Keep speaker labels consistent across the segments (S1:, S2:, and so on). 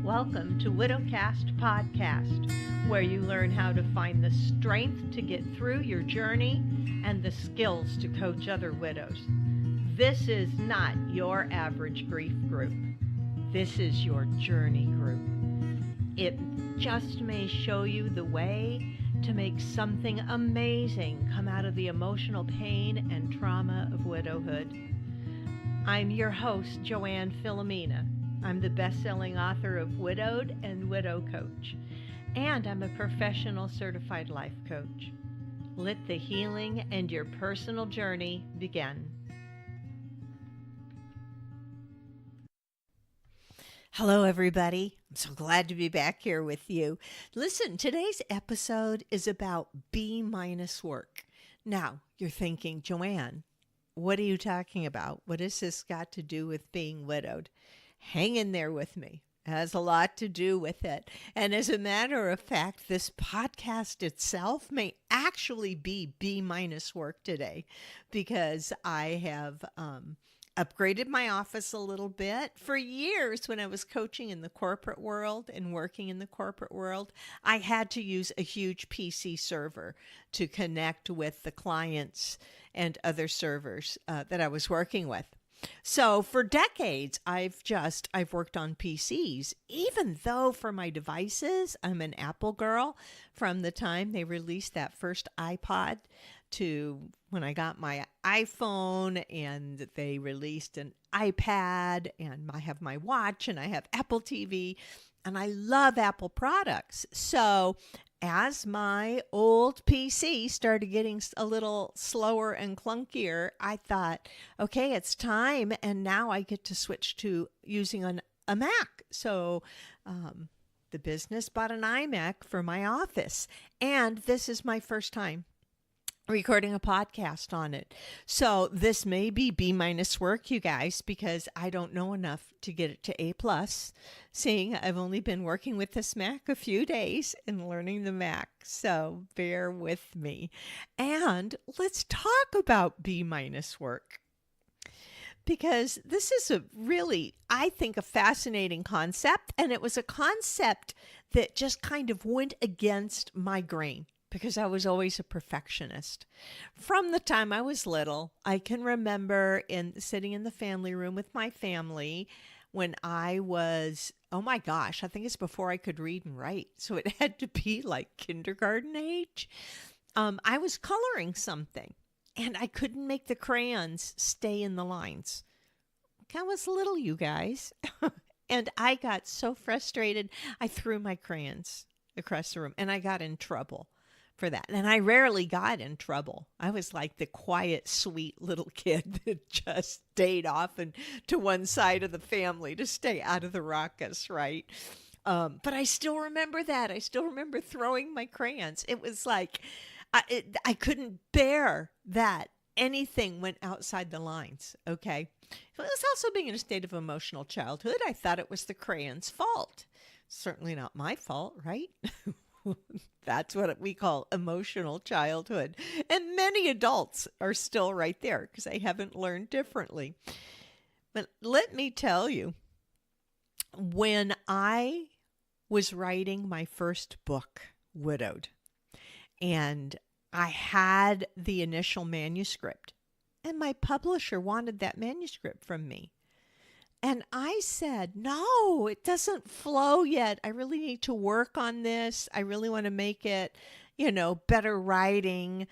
S1: Welcome to Widowcast Podcast, where you learn how to find the strength to get through your journey and the skills to coach other widows. This is not your average grief group. This is your journey group. It just may show you the way to make something amazing come out of the emotional pain and trauma of widowhood. I'm your host, Joanne Filomena. I'm the best-selling author of Widowed and Widow Coach, and I'm a professional certified life coach. Let the healing and your personal journey begin. Hello, everybody. I'm so glad to be back here with you. Listen, today's episode is about B- work. Now, you're thinking, Joanne, what are you talking about? What has this got to do with being widowed? Hang in there with me. It has a lot to do with it. And as a matter of fact, this podcast itself may actually be B- work today because I have upgraded my office a little bit. For years, when I was coaching in the corporate world and working in the corporate world, I had to use a huge PC server to connect with the clients and other servers that I was working with. So for decades, I've worked on PCs, even though for my devices, I'm an Apple girl. From the time they released that first iPod to when I got my iPhone and they released an iPad, and I have my watch and I have Apple TV, and I love Apple products. So as my old PC started getting a little slower and clunkier, I thought, okay, it's time. And now I get to switch to using a Mac. So the business bought an iMac for my office. And this is my first time recording a podcast on it. So this may be B- work, you guys, because I don't know enough to get it to A+, seeing I've only been working with this Mac a few days and learning the Mac. So bear with me. And let's talk about B- work, because this is a really, I think, a fascinating concept. And it was a concept that just kind of went against my grain, because I was always a perfectionist. From the time I was little, I can remember sitting in the family room with my family when I was, oh my gosh, I think it's before I could read and write. So it had to be like kindergarten age. I was coloring something and I couldn't make the crayons stay in the lines. I was little, you guys. And I got so frustrated, I threw my crayons across the room and I got in trouble for that. And I rarely got in trouble. I was like the quiet, sweet little kid that just stayed off and to one side of the family to stay out of the ruckus, right? But I still remember that. I still remember throwing my crayons. It was like I couldn't bear that anything went outside the lines, okay? It was also being in a state of emotional childhood. I thought it was the crayons' fault. Certainly not my fault, right? That's what we call emotional childhood. And many adults are still right there because they haven't learned differently. But let me tell you, when I was writing my first book, Widowed, and I had the initial manuscript, and my publisher wanted that manuscript from me. And I said, no, it doesn't flow yet. I really need to work on this. I really want to make it, better writing.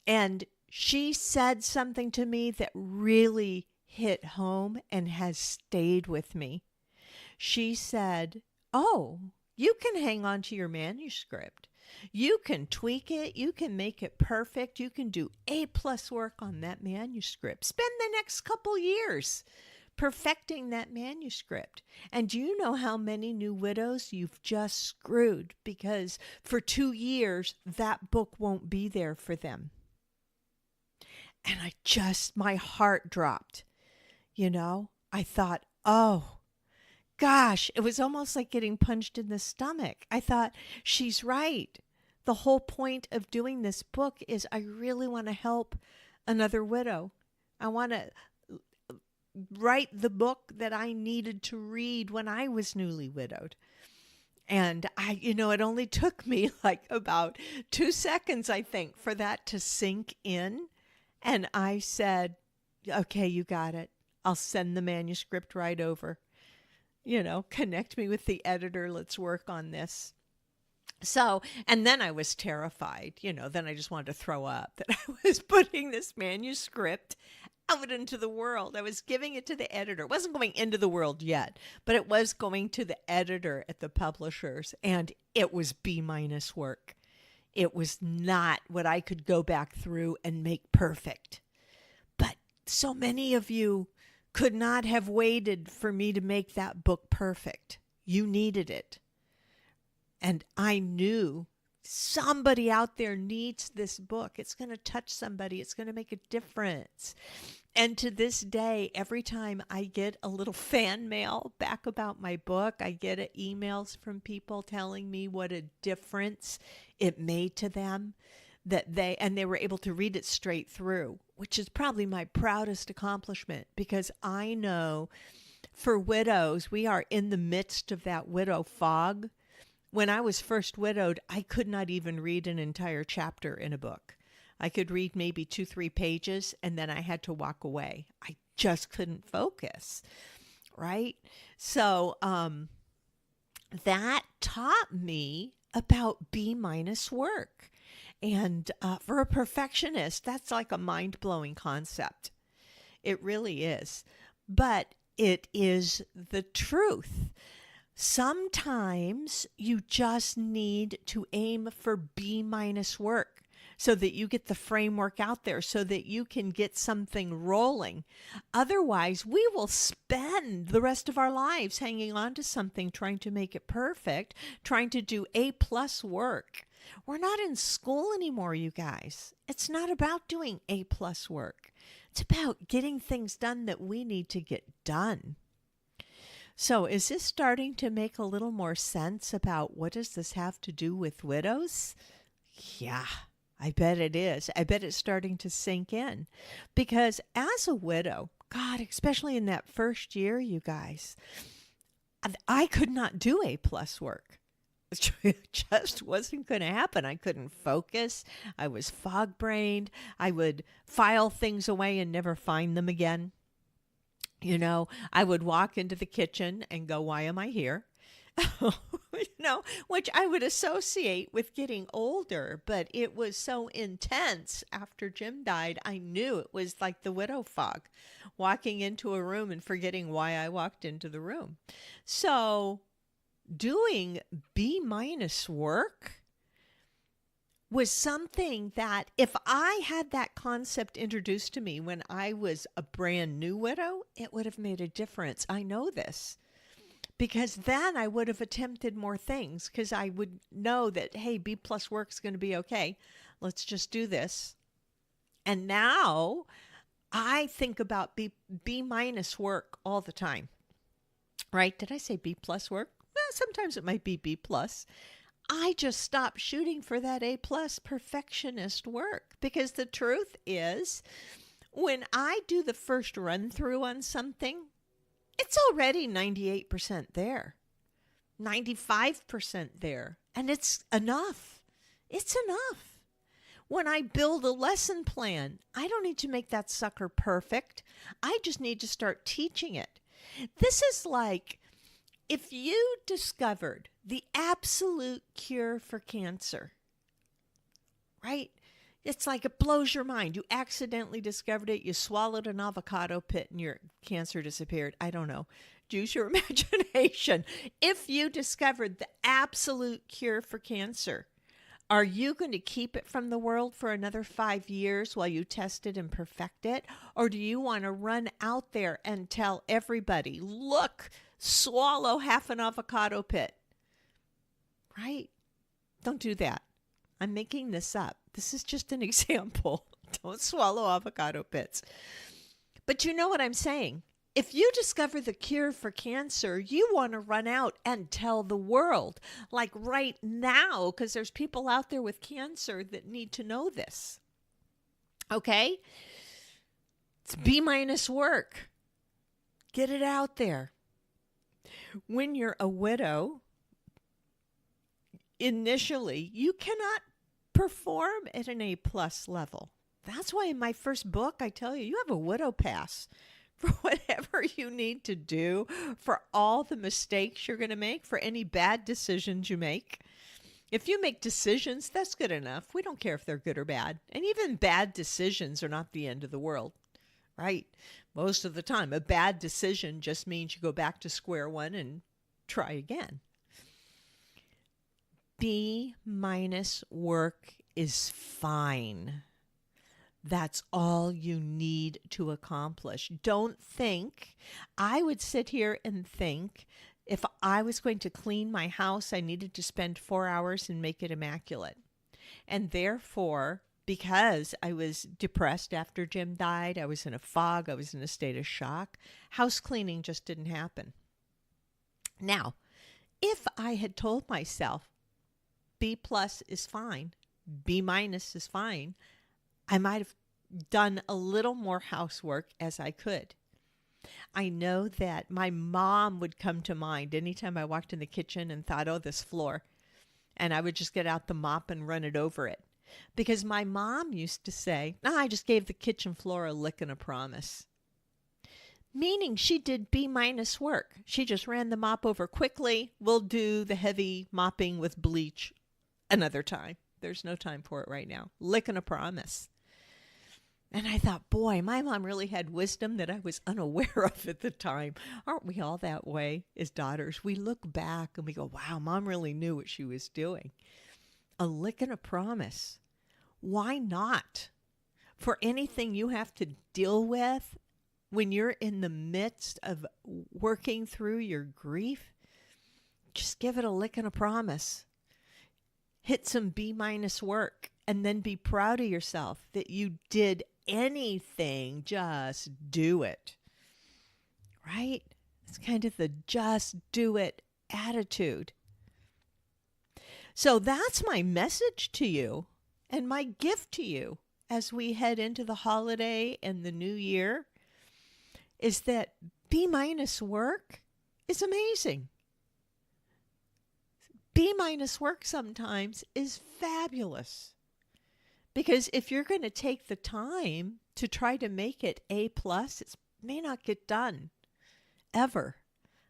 S1: And she said something to me that really hit home and has stayed with me. She said, oh, you can hang on to your manuscript. You can tweak it. You can make it perfect. You can do A+ work on that manuscript. Spend the next couple years perfecting that manuscript. And do you know how many new widows you've just screwed because for 2 years that book won't be there for them? And my heart dropped. I thought, oh gosh, it was almost like getting punched in the stomach. I thought, she's right. The whole point of doing this book is I really want to help another widow. I want to write the book that I needed to read when I was newly widowed. And it only took me like about 2 seconds, I think, for that to sink in. And I said, okay, you got it. I'll send the manuscript right over. Connect me with the editor. Let's work on this. So, and then I was terrified, then I just wanted to throw up that I was putting this manuscript out into the world. I was giving it to the editor. It wasn't going into the world yet, but it was going to the editor at the publishers, and it was B- work. It was not what I could go back through and make perfect. But so many of you could not have waited for me to make that book perfect. You needed it. And I knew somebody out there needs this book. It's going to touch somebody. It's going to make a difference. And to this day, every time I get a little fan mail back about my book, I get emails from people telling me what a difference it made to them, that they were able to read it straight through, which is probably my proudest accomplishment, because I know for widows, we are in the midst of that widow fog. When I was first widowed, I could not even read an entire chapter in a book. I could read maybe 2-3 pages, and then I had to walk away. I just couldn't focus, right? So that taught me about B- work. And for a perfectionist, that's like a mind-blowing concept. It really is. But it is the truth. Sometimes you just need to aim for B- work so that you get the framework out there, so that you can get something rolling. Otherwise, we will spend the rest of our lives hanging on to something, trying to make it perfect, trying to do A+ work. We're not in school anymore, you guys. It's not about doing A+ work. It's about getting things done that we need to get done. So is this starting to make a little more sense about what does this have to do with widows? Yeah, I bet it is. I bet it's starting to sink in. Because as a widow, God, especially in that first year, you guys, I could not do A+ work. It just wasn't going to happen. I couldn't focus. I was fog-brained. I would file things away and never find them again. I would walk into the kitchen and go, why am I here? Which I would associate with getting older, but it was so intense after Jim died. I knew it was like the widow fog, walking into a room and forgetting why I walked into the room. So doing B- work was something that if I had that concept introduced to me when I was a brand new widow, it would have made a difference. I know this because then I would have attempted more things, because I would know that, hey, B+ work is going to be okay. Let's just do this. And now I think about B- work all the time, right? Did I say B+ work? Well, sometimes it might be B+. I just stopped shooting for that A+ perfectionist work, because the truth is, when I do the first run through on something, it's already 98% there, 95% there, and it's enough. It's enough. When I build a lesson plan, I don't need to make that sucker perfect. I just need to start teaching it. This is like if you discovered the absolute cure for cancer, right? It's like it blows your mind. You accidentally discovered it. You swallowed an avocado pit and your cancer disappeared. I don't know. Use your imagination. If you discovered the absolute cure for cancer, are you going to keep it from the world for another 5 years while you test it and perfect it? Or do you want to run out there and tell everybody, look, swallow half an avocado pit? Right? Don't do that. I'm making this up. This is just an example. Don't swallow avocado pits. But you know what I'm saying. If you discover the cure for cancer, you want to run out and tell the world, like right now, because there's people out there with cancer that need to know this. Okay? It's B- work. Get it out there. When you're a widow, initially, you cannot perform at an A-plus level. That's why in my first book, I tell you, you have a widow pass for whatever you need to do, for all the mistakes you're going to make, for any bad decisions you make. If you make decisions, that's good enough. We don't care if they're good or bad. And even bad decisions are not the end of the world, right? Most of the time, a bad decision just means you go back to square one and try again. B- work is fine. That's all you need to accomplish. Don't think. I would sit here and think if I was going to clean my house, I needed to spend 4 hours and make it immaculate. And therefore, because I was depressed after Jim died, I was in a fog, I was in a state of shock, house cleaning just didn't happen. Now, if I had told myself B+ is fine, B- is fine, I might have done a little more housework as I could. I know that my mom would come to mind anytime I walked in the kitchen and thought, oh, this floor. And I would just get out the mop and run it over it. Because my mom used to say, no, I just gave the kitchen floor a lick and a promise. Meaning she did B- work. She just ran the mop over quickly. We'll do the heavy mopping with bleach another time. There's no time for it right now. Lick and a promise. And I thought, boy, my mom really had wisdom that I was unaware of at the time. Aren't we all that way as daughters? We look back and we go, wow, mom really knew what she was doing. A lick and a promise. Why not? For anything you have to deal with when you're in the midst of working through your grief, just give it a lick and a promise. Hit some B- work and then be proud of yourself that you did anything. Just do it. Right? It's kind of the just do it attitude. So that's my message to you and my gift to you as we head into the holiday and the new year is that B- work is amazing. B- work sometimes is fabulous. Because if you're going to take the time to try to make it A+, it may not get done ever.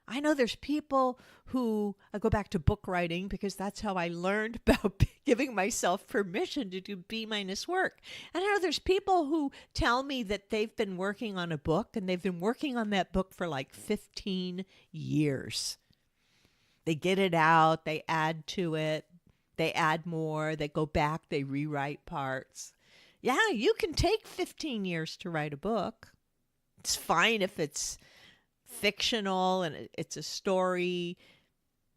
S1: I know there's people who, I go back to book writing because that's how I learned about giving myself permission to do B- work. And I know there's people who tell me that they've been working on a book and they've been working on that book for like 15 years. They get it out, they add to it, they add more, they go back, they rewrite parts. Yeah, you can take 15 years to write a book. It's fine if it's fictional and it's a story.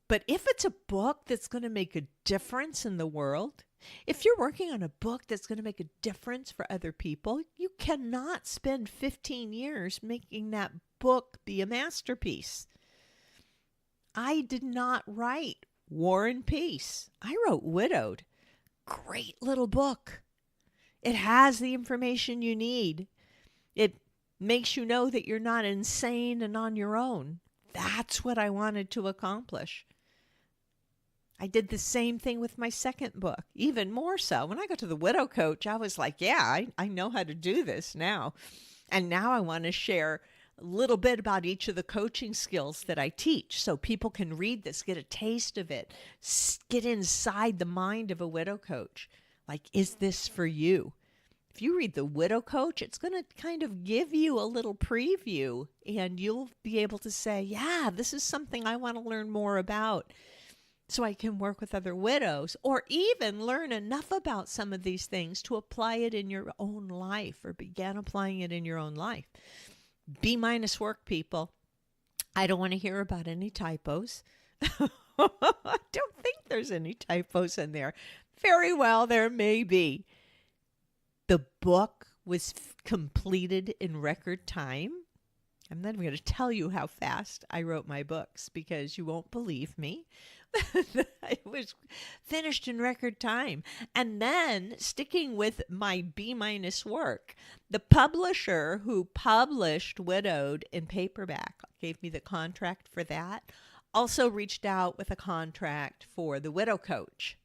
S1: But if it's a book that's going to make a difference in the world, if you're working on a book that's going to make a difference for other people, you cannot spend 15 years making that book be a masterpiece. I did not write War and Peace. I wrote Widowed. Great little book. It has the information you need. It makes you know that you're not insane and on your own. That's what I wanted to accomplish. I did the same thing with my second book, even more so. When I got to the Widow Coach, I was like, yeah, I know how to do this now. And now I want to share a little bit about each of the coaching skills that I teach so people can read this, get a taste of it, get inside the mind of a widow coach. Like, is this for you? If you read The Widow Coach, it's going to kind of give you a little preview and you'll be able to say, yeah, this is something I want to learn more about so I can work with other widows or even learn enough about some of these things to apply it in your own life or begin applying it in your own life. B- work, people. I don't want to hear about any typos. I don't think there's any typos in there. Very well, there may be. The book was completed in record time. I'm not even going to tell you how fast I wrote my books because you won't believe me. It was finished in record time. And then sticking with my B- work, the publisher who published Widowed in paperback gave me the contract for that, also reached out with a contract for The Widow Coach.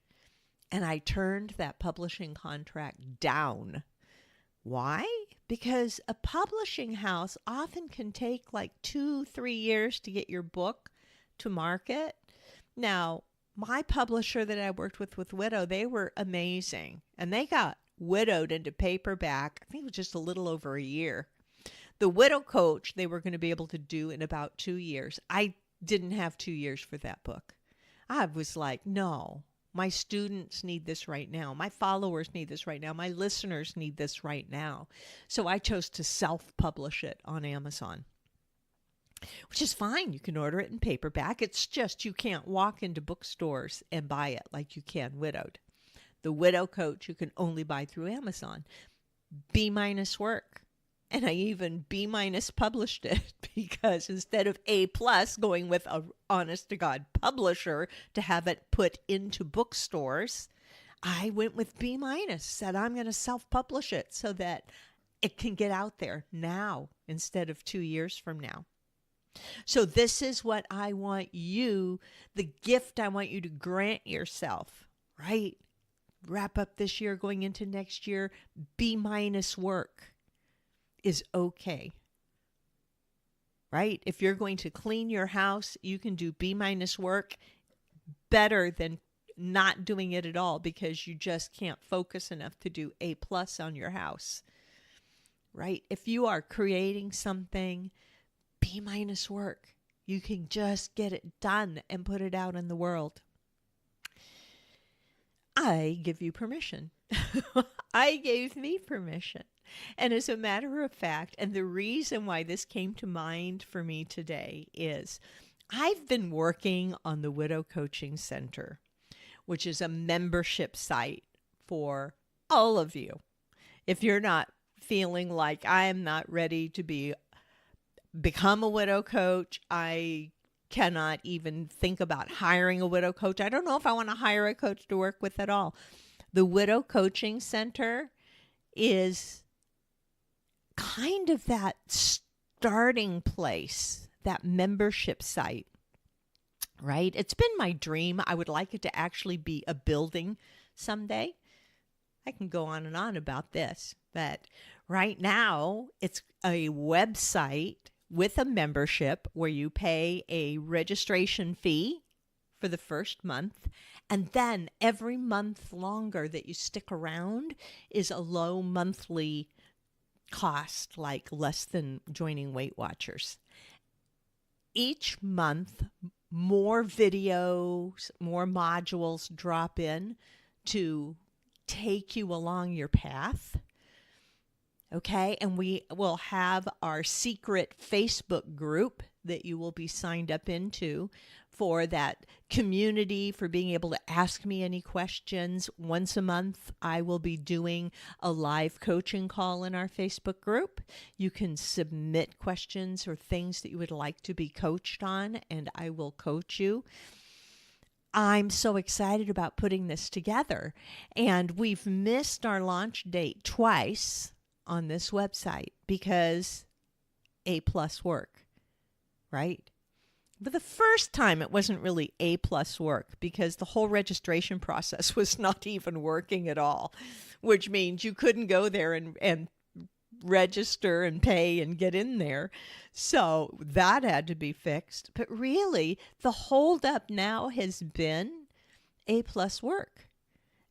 S1: And I turned that publishing contract down. Why? Because a publishing house often can take like 2-3 years to get your book to market. Now, my publisher that I worked with Widow, they were amazing. And they got Widowed into paperback, I think it was just a little over a year. The Widow Coach, they were going to be able to do in about 2 years. I didn't have 2 years for that book. I was like, no. My students need this right now. My followers need this right now. My listeners need this right now. So I chose to self-publish it on Amazon, which is fine. You can order it in paperback. It's just you can't walk into bookstores and buy it like you can Widowed. The Widow Coach you can only buy through Amazon. B- work. And I even B- published it because instead of A+ going with a honest to God publisher to have it put into bookstores, I went with B-, said I'm going to self-publish it so that it can get out there now instead of 2 years from now. So this is what I want you, the gift I want you to grant yourself, right? Wrap up this year, going into next year, B- work is okay, right? If you're going to clean your house, you can do B- work better than not doing it at all because you just can't focus enough to do A+ on your house, right? If you are creating something, B- work. You can just get it done and put it out in the world. I give you permission. I gave me permission. And as a matter of fact, and the reason why this came to mind for me today is I've been working on the Widow Coaching Center, which is a membership site for all of you. If you're not feeling like I'm not ready to become a widow coach, I cannot even think about hiring a widow coach. I don't know if I want to hire a coach to work with at all. The Widow Coaching Center is kind of that starting place, that membership site, right? It's been my dream. I would like it to actually be a building someday. I can go on and on about this, but right now it's a website with a membership where you pay a registration fee for the first month, and then every month longer that you stick around is a low monthly cost, like less than joining Weight Watchers. Each month, more videos, more modules drop in to take you along your path. Okay, and we will have our secret Facebook group that you will be signed up into for that community, for being able to ask me any questions. Once a month, I will be doing a live coaching call in our Facebook group. You can submit questions or things that you would like to be coached on, and I will coach you. I'm so excited about putting this together, and we've missed our launch date twice on this website because A+ work, right? But the first time it wasn't really A+ work because the whole registration process was not even working at all, which means you couldn't go there and register and pay and get in there. So that had to be fixed. But really, the holdup now has been A+ work.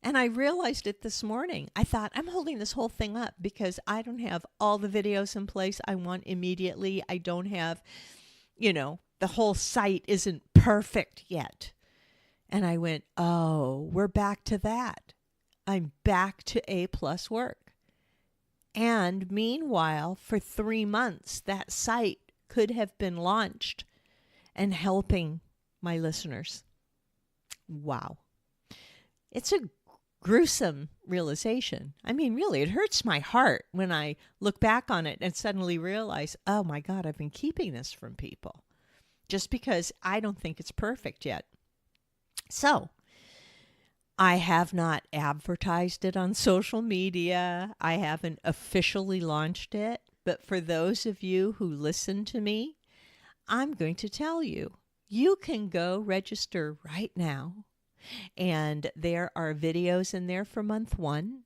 S1: And I realized it this morning. I thought, I'm holding this whole thing up because I don't have all the videos in place I want immediately. I don't have, the whole site isn't perfect yet. And I went, oh, we're back to that. I'm back to A+ work. And meanwhile, for 3 months, that site could have been launched and helping my listeners. Wow. It's a gruesome realization. I mean, really, it hurts my heart when I look back on it and suddenly realize, oh my God, I've been keeping this from people just because I don't think it's perfect yet. So I have not advertised it on social media. I haven't officially launched it. But for those of you who listen to me, I'm going to tell you, you can go register right now. And there are videos in there for month 1.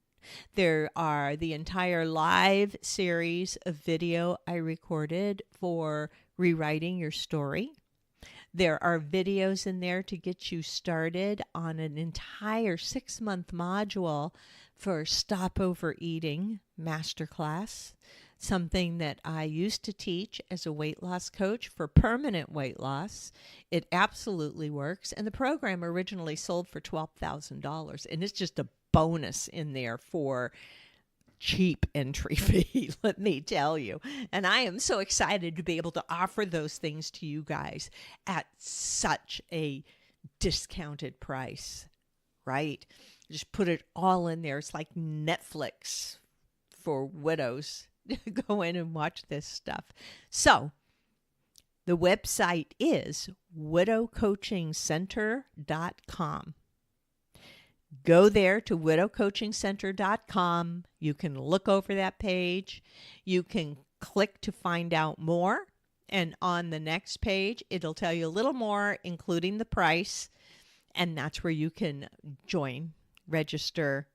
S1: There are the entire live series of video I recorded for rewriting your story. There are videos in there to get you started on an entire 6-month module for Stop Overeating Masterclass, something that I used to teach as a weight loss coach for permanent weight loss. It absolutely works. And the program originally sold for $12,000. And it's just a bonus in there for cheap entry fee, let me tell you. And I am so excited to be able to offer those things to you guys at such a discounted price, right? Just put it all in there. It's like Netflix for widows. Go in and watch this stuff. So the website is widowcoachingcenter.com. Go there to widowcoachingcenter.com. You can look over that page. You can click to find out more. And on the next page, it'll tell you a little more, including the price. And that's where you can join, register,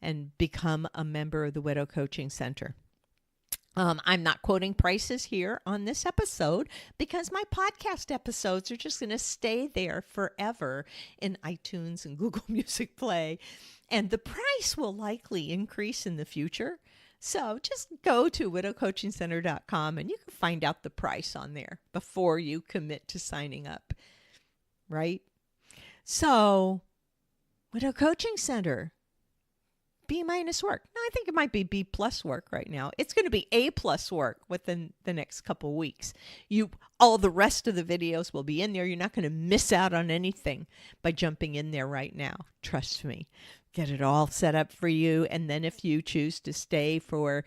S1: and become a member of the Widow Coaching Center. I'm not quoting prices here on this episode because my podcast episodes are just going to stay there forever in iTunes and Google Music Play. And the price will likely increase in the future. So just go to widowcoachingcenter.com and you can find out the price on there before you commit to signing up, right? So, Widow Coaching Center. B- work. No, I think it might be B+ work right now. It's going to be A+ work within the next couple weeks. All the rest of the videos will be in there. You're not going to miss out on anything by jumping in there right now. Trust me. Get it all set up for you. And then if you choose to stay for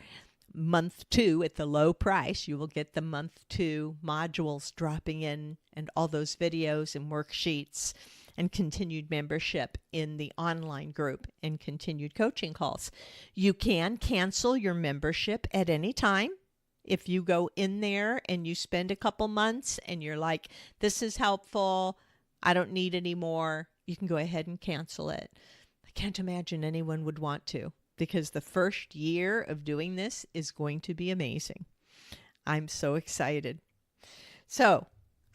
S1: month 2 at the low price, you will get the month 2 modules dropping in and all those videos and worksheets and continued membership in the online group and continued coaching calls. You can cancel your membership at any time. If you go in there and you spend a couple months and you're like, this is helpful, I don't need any more, you can go ahead and cancel it. I can't imagine anyone would want to, because the first year of doing this is going to be amazing. I'm so excited. So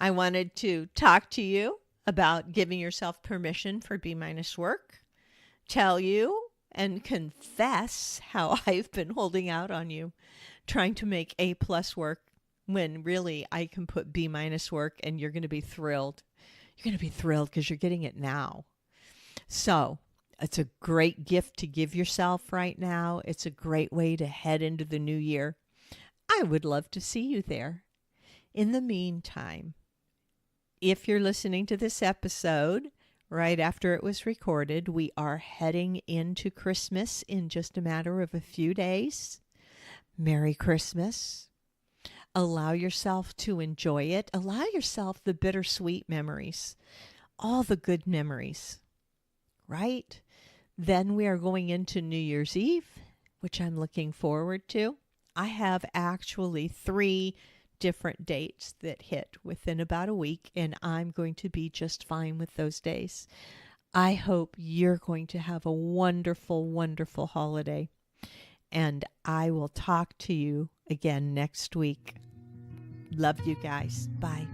S1: I wanted to talk to you about giving yourself permission for B- work, tell you and confess how I've been holding out on you, trying to make A+ work when really I can put B- work and you're going to be thrilled. You're going to be thrilled because you're getting it now. So it's a great gift to give yourself right now. It's a great way to head into the new year. I would love to see you there. In the meantime, if you're listening to this episode right after it was recorded, we are heading into Christmas in just a matter of a few days. Merry Christmas. Allow yourself to enjoy it. Allow yourself the bittersweet memories, all the good memories, right? Then we are going into New Year's Eve, which I'm looking forward to. I have actually 3 different dates that hit within about a week, and I'm going to be just fine with those days. I hope you're going to have a wonderful, wonderful holiday, and I will talk to you again next week. Love you guys. Bye.